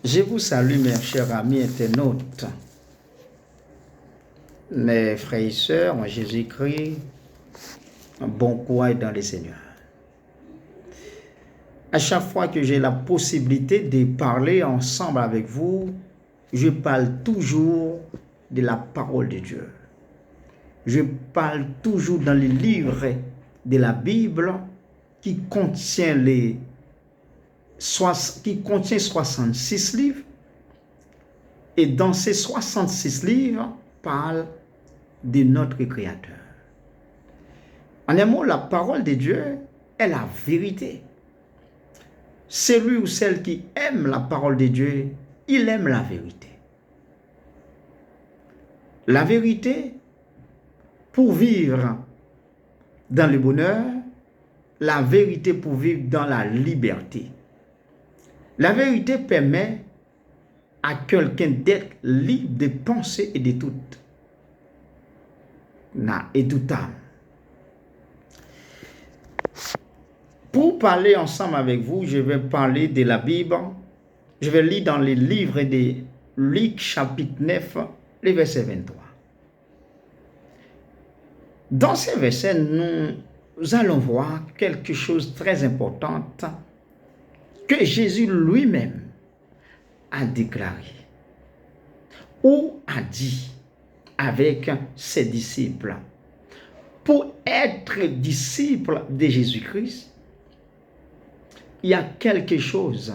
Je vous salue, mes chers amis internautes, mes frères et sœurs en Jésus-Christ, bon courage dans le Seigneur. À chaque fois que j'ai la possibilité de parler ensemble avec vous, je parle toujours de la parole de Dieu. Je parle toujours dans les livres de la Bible qui contient 66 livres. Et dans ces 66 livres, parle de notre Créateur. En un mot, la parole de Dieu est la vérité. Celui ou celle qui aime la parole de Dieu, il aime la vérité. La vérité pour vivre dans le bonheur, la vérité pour vivre dans la liberté. La vérité permet à quelqu'un d'être libre de pensée et de toute âme. Pour parler ensemble avec vous, je vais parler de la Bible. Je vais lire dans les livres de Luc chapitre 9, le verset 23. Dans ces versets, nous allons voir quelque chose de très important que Jésus lui-même a déclaré ou a dit avec ses disciples. Pour être disciple de Jésus-Christ, il y a quelque chose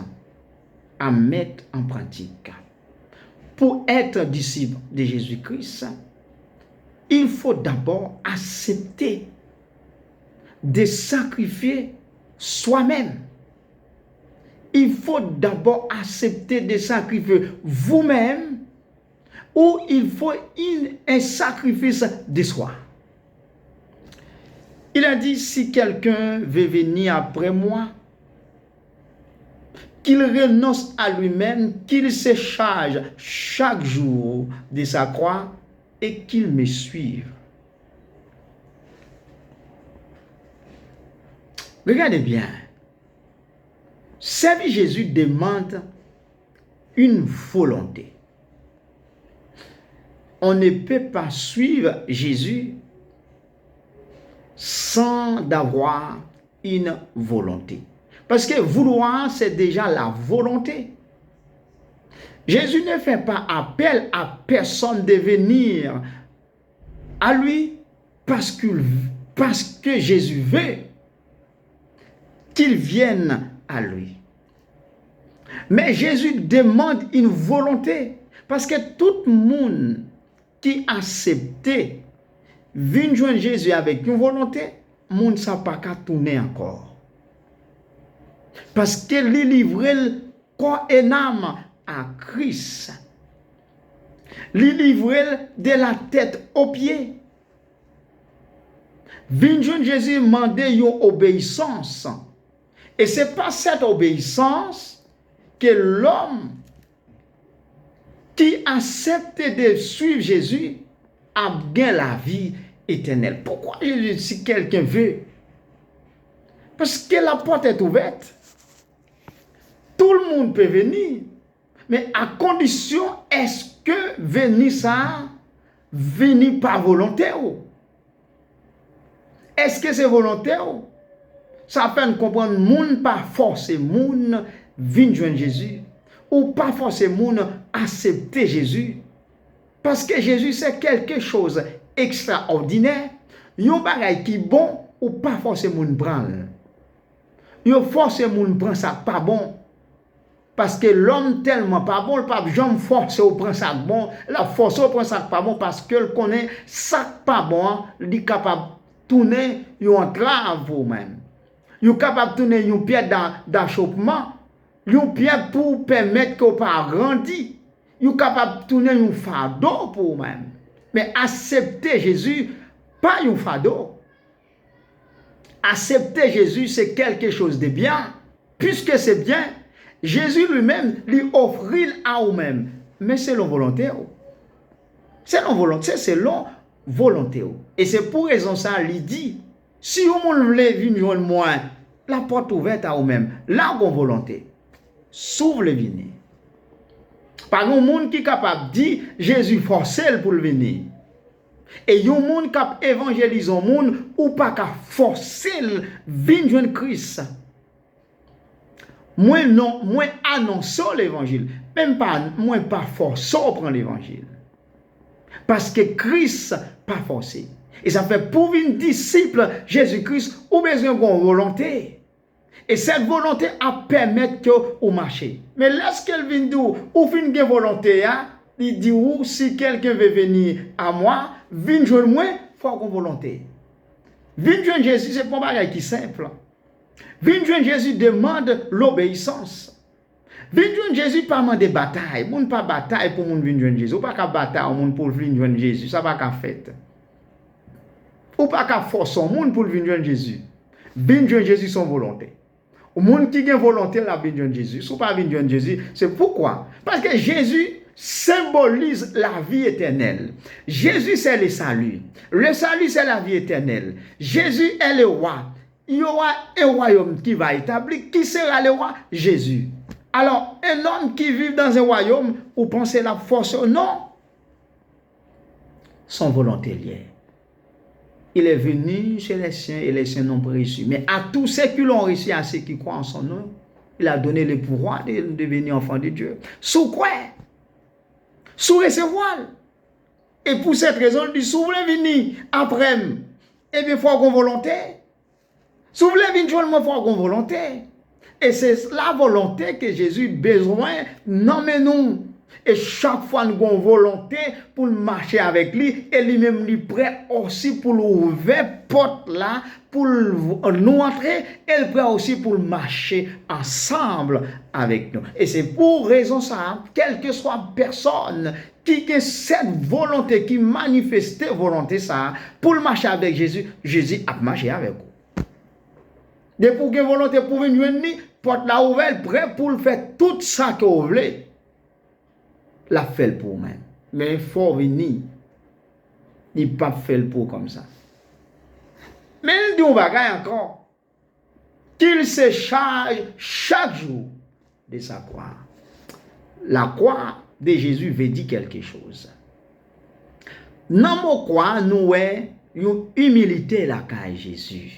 à mettre en pratique. Pour être disciple de Jésus-Christ, il faut d'abord accepter de sacrifier soi-même. Il faut d'abord accepter de sacrifier vous-même, ou il faut un sacrifice de soi. Il a dit, si quelqu'un veut venir après moi, qu'il renonce à lui-même, qu'il se charge chaque jour de sa croix et qu'il me suive. Regardez bien. Servir Jésus demande une volonté. On ne peut pas suivre Jésus sans avoir une volonté. Parce que vouloir, c'est déjà la volonté. Jésus ne fait pas appel à personne de venir à lui parce que Jésus veut qu'il vienne à lui. Mais Jésus demande une volonté. Parce que tout le monde qui accepte venir joindre Jésus avec une volonté, le monde ne sait pas qu'à tourner encore. Parce que lui livrer corps et âme à Christ. Lui livrer de la tête aux pieds. Venir joindre Jésus demander une obéissance. Et ce n'est pas cette obéissance que l'homme qui accepte de suivre Jésus a gagné la vie éternelle. Pourquoi Jésus, si quelqu'un veut? Parce que la porte est ouverte. Tout le monde peut venir. Mais à condition, est-ce que venir ça, venir par volonté? Est-ce que c'est volontaire? Ça fait comprendre, moun pas forcer moun venir joindre Jésus ou pas forcer moun accepter Jésus parce que Jésus c'est quelque chose extraordinaire, yon bagay qui bon ou pas forcer moun prendre. Yon forcer moun prendre ça pas bon parce que l'homme tellement pas bon, le pas jamais forcer ou prendre ça bon, la force ou prendre ça pas bon parce que le connaît ça pas bon, il capable tourner yon entrave vous-même. Vous êtes capable de tourner une pierre d'achoppement, une pierre pour permettre que vous pas grandir. Vous êtes capable de tourner un fardeau pour vous-même. Mais accepter Jésus, pas un fardeau. Accepter Jésus, c'est quelque chose de bien. Puisque c'est bien, Jésus lui-même lui offre à vous-même. Mais c'est selon volonté. Selon volonté, c'est selon volonté. Et c'est pour raison ça, il dit, si vous voulez venir joindre moi, la porte ouverte à vous-même, là, vous volonté. S'ouvre le vini. Pas un monde qui est capable de dire Jésus forcé pour le venir. Et un monde qui évangélise un monde ou pas qu'à forcer le venir de Christ. Moi non, moi annonce l'évangile, même pas moi pas forcer prendre l'évangile. Parce que Christ pas forcé. Et ça fait pour une disciple Jésus-Christ ou besoin de volonté. Et cette volonté a permettre que vous marchez. Mais lorsqu'elle vient d'où, ou fin de volonté, il dit ou si quelqu'un veut venir à moi, viens joindre moi, il faut avoir volonté. Viens joindre Jésus, c'est pas un bagage qui simple. Viens joindre Jésus demande l'obéissance. Viens joindre Jésus pas demander bataille. Moun pas bataille pour moun venir joindre Jésus. Ou pas qu'à bataille moun pour venir joindre Jésus, ça va qu'à fait. Ou pas qu'à forcer moun pour venir joindre Jésus. Viens joindre Jésus sans volonté. Au monde qui a volonté la venir de Jésus, si pas venir de Jésus, c'est pourquoi? Parce que Jésus symbolise la vie éternelle. Jésus c'est le salut. Le salut c'est la vie éternelle. Jésus est le roi. Il y aura un royaume qui va établir. Qui sera le roi? Jésus. Alors, un homme qui vit dans un royaume, vous pensez la force? Non. Son volonté liée. Il est venu chez les siens et les siens n'ont pas réussi. Mais à tous ceux qui l'ont réussi, à ceux qui croient en son nom, il a donné le pouvoir de devenir enfant de Dieu. Sous quoi? Sous recevoir. Et pour cette raison, il dit, si vous voulez venir après, eh bien, il faut avoir volonté. Si vous voulez venir, il faut avoir volonté. Et c'est la volonté que Jésus a besoin. Non, mais nous. Et chaque fois, nous avons volonté pour marcher avec lui. Et lui-même, il est prêt aussi pour ouvrir porte là, pour nous entrer. Et il est prêt aussi pour marcher ensemble avec nous. Et c'est pour raison ça, quelle que soit personne qui a cette volonté, qui manifeste volonté ça, pour marcher avec Jésus, Jésus a marché avec vous. Depuis que vous avez volonté pour venir, porte là ouverte, prêt pour faire tout ça que vous voulez. La fait pour même. Mais il faut venir. Il ne peut pas faire pour comme ça. Mais il dit un bagage encore. Qu'il se charge chaque jour de sa croix. La croix de Jésus veut dire quelque chose. Dans mon croix, nous avons une humilité la caille Jésus.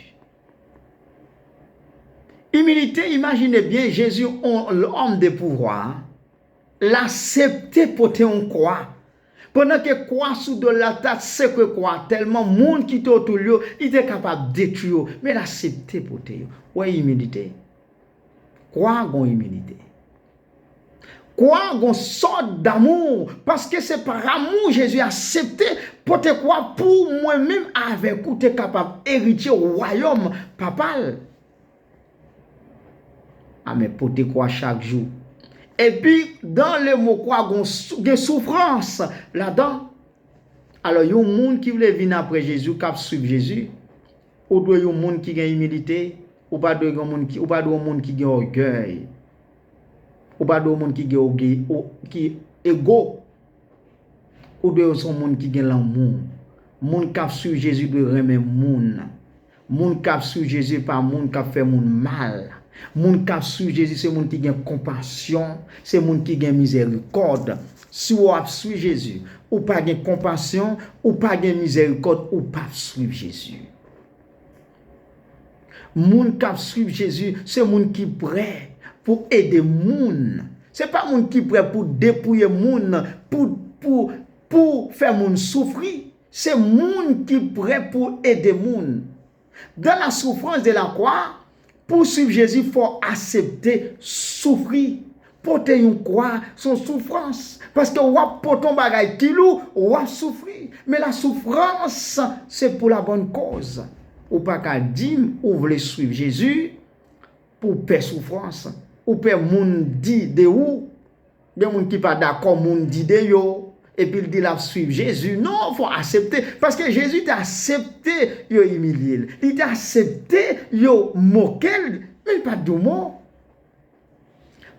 Humilité, imaginez bien, Jésus, l'homme de pouvoir, l'accepter pour te on croix. Pendant que croix sous de la tête, c'est que croix, tellement monde qui était autour de lui, il était capable de détruire, mais l'accepter pour te. Ouais, humilité. Croix, gon humilité. Croix, gon sorte d'amour, parce que c'est par amour Jésus a accepté pour te croire, pour moi-même avec vous, tu es capable d'hériter au royaume papal. Ah, mais pour te croire chaque jour. Et puis, dans le mot quoi, il y a souffrance là-dedans. Alors, il y a un monde qui veut venir après Jésus, qui suivre Jésus. Ou il y a un monde qui a humilité. Ou pas de monde qui a orgueil. Ou pas de monde qui est égo. Ou de son monde qui a l'amour. Monde qui suivre Jésus de remettre monde. Monde qui suivre Jésus pas monde qui fait monde mal. Moun qui suit Jésus, c'est moun qui a compassion, c'est moun qui a miséricorde. Si vous suivez Jésus, ou pas de compassion, ou pas de miséricorde, ou pas suivre Jésus. Moun qui suit Jésus, c'est moun qui prêt pour aider moun. C'est pas moun qui prêt pour dépouiller moun, pour faire moun souffrir. C'est moun qui prêt pour aider moun. Dans la souffrance de la croix, pour suivre Jésus, il faut accepter souffrir. Porter une croix, son souffrance. Parce que on porte ton bagage qui lourd, on souffrir. Mais la souffrance, c'est pour la bonne cause. Ou pas qu'à dire, ou voulez suivre Jésus, pour paix souffrance. Ou paix moun dit de où? Des moun qui pas d'accord, moun dit de yo. Et puis il dit là, suivre Jésus. Non, il faut accepter. Parce que Jésus t'a accepté, il t'a humilié. Il t'a accepté, il t'a moqué. Mais pas de mot.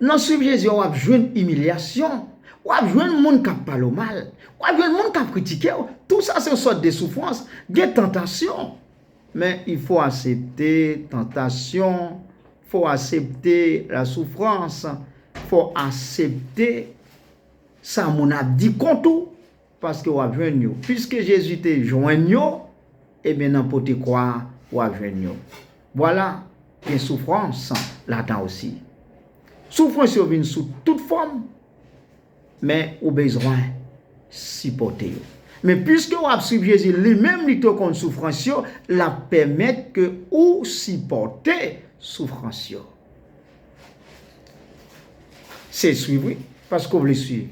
Non, suivre Jésus, on a besoin d'humiliation. On a besoin de monde qui parle mal. On a besoin de monde qui critique. Tout ça, c'est une sorte de souffrance, de tentation. Mais il faut accepter tentation. Il faut accepter la souffrance. Il faut accepter ça mon a dit contre parce que wa joindre yo. Puisque Jésus te joindre yo, et bien n'importe quoi wa joindre yo. Voilà, une souffrance là-dedans aussi. Souffrance vient sous toute forme, mais au besoin supporter. Mais puisque vous avez suivi Jésus lui-même, il te souffrance, la permet que vous supportez souffrance. C'est suivre, parce qu'on veut le suivre.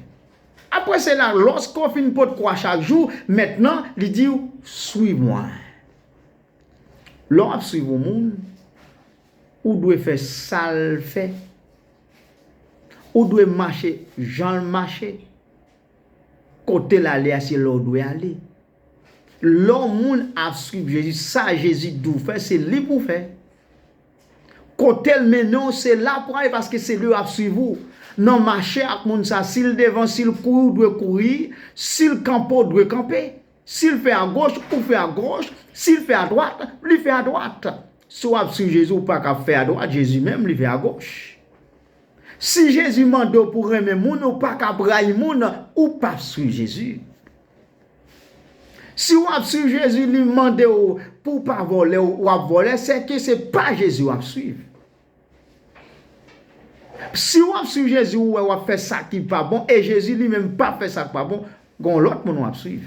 Après, c'est là, lorsqu'on fait une porte croix chaque jour, maintenant, il dit, suis-moi. L'on suit le monde, ou doit faire ça le fait, ou doit marcher, Jean le marcher, côté l'aller, c'est là où doit aller. L'homme a suivi Jésus, ça Jésus doit faire, c'est lui pour faire. Côté le maintenant, c'est là pour aller, parce que c'est lui qui a suivi vous. Non, marcher avec moun ça, s'il devant, s'il court, doit courir, s'il campe, doit camper. S'il fait à gauche, ou fait à gauche, s'il fait à droite, lui fait à droite. Soit sur Jésus ou pas qu'à faire à droite, Jésus même lui fait à gauche. Si Jésus mande pour aimer moun ou pas qu'à brailler moun ou pas sur Jésus. Si vous avez suivi Jésus, lui mande pour pas voler ou voler, c'est que c'est pas Jésus à suivre. Si vous avez suivi Jésus ou avez fait ça qui n'est pas bon, et Jésus lui-même pas fait ça qui n'est pas bon, l'autre monde à suivre.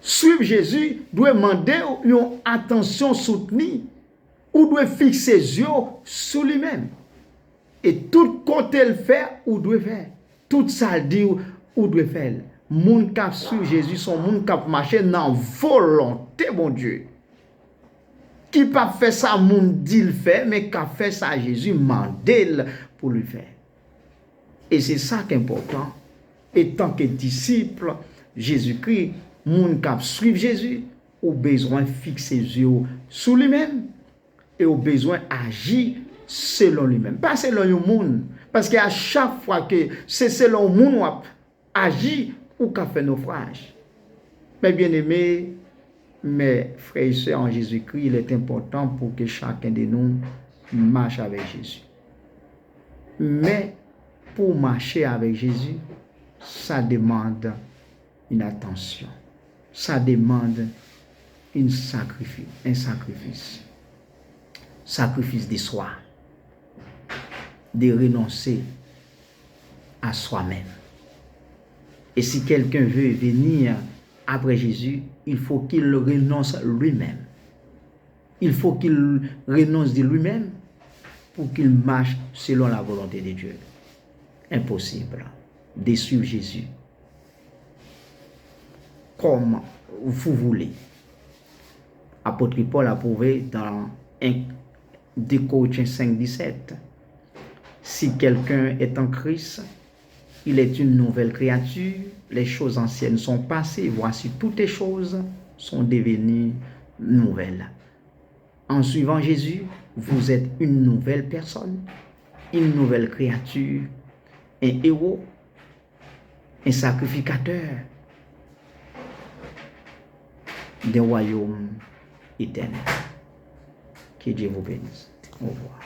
Suivre Jésus doit demander une attention soutenue ou doit fixer ses yeux sur lui-même. Et tout côté le fait, ou doit faire. Tout ça le dit ou doit faire. Moun kap suivre Jésus, son moun kap marcher dans volonté, mon Dieu. Qui pas fait ça, moun dit le fait, mais qu'a fait ça, Jésus mandel pour lui faire. Et c'est ça qui est important. Et tant que disciple, Jésus-Christ, moun kap suivre Jésus, ou besoin fixer ses yeux sur lui-même, et au besoin agir selon lui-même. Pas selon le monde. Parce qu'à chaque fois que c'est selon le monde ou agit ou qu'a fait naufrage. Mais bien aimé, mes frères et sœurs en Jésus-Christ, il est important pour que chacun de nous marche avec Jésus. Mais pour marcher avec Jésus, ça demande une attention. Ça demande un sacrifice. Sacrifice de soi. De renoncer à soi-même. Et si quelqu'un veut venir après Jésus, il faut qu'il renonce lui-même. Il faut qu'il renonce de lui-même pour qu'il marche selon la volonté de Dieu. Impossible de suivre Jésus comme vous voulez. Apôtre Paul a prouvé dans 2 Corinthiens 5:17. Si quelqu'un est en Christ, il est une nouvelle créature, les choses anciennes sont passées, voici toutes les choses sont devenues nouvelles. En suivant Jésus, vous êtes une nouvelle personne, une nouvelle créature, un héros, un sacrificateur des royaumes éternels. Que Dieu vous bénisse. Au revoir.